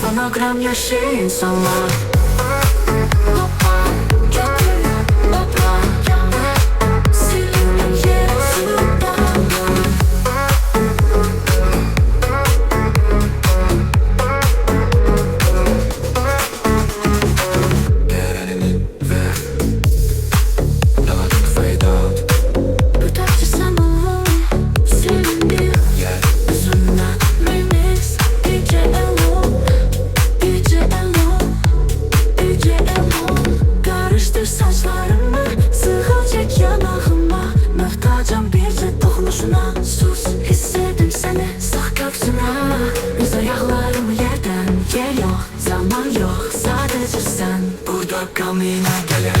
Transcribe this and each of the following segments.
Fonogram yaşıyor insanlar. Saçlarımı sığal çek yanağıma, möhtacam bircə toxunuşuna. Sus, hissedim seni sıx köksünə. Üz ayaqlarımı yerdən, yer yox, zaman yox, sadəcə sən. Burada qan yine gəlir.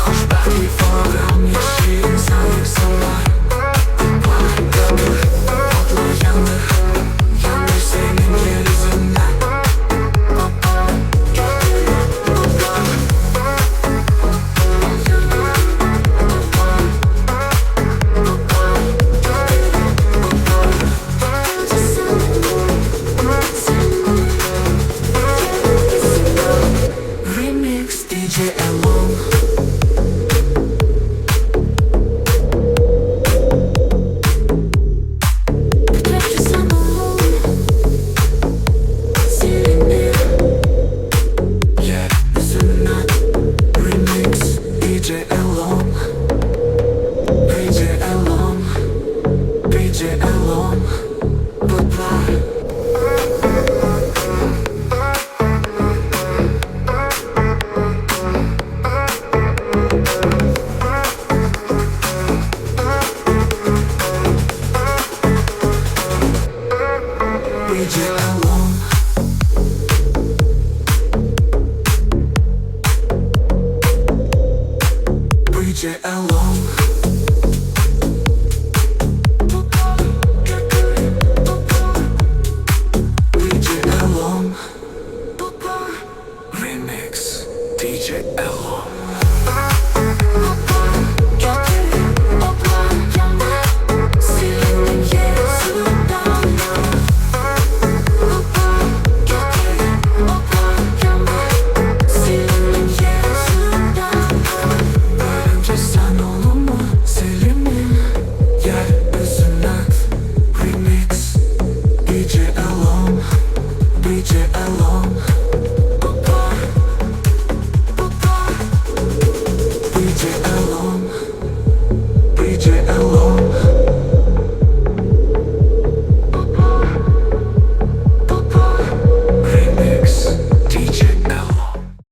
Xoşbəxtlik fonogram yaşayır insanlar. Patlar yanır, yanır senin yer üzündən. DJ Elon. DJ Elon.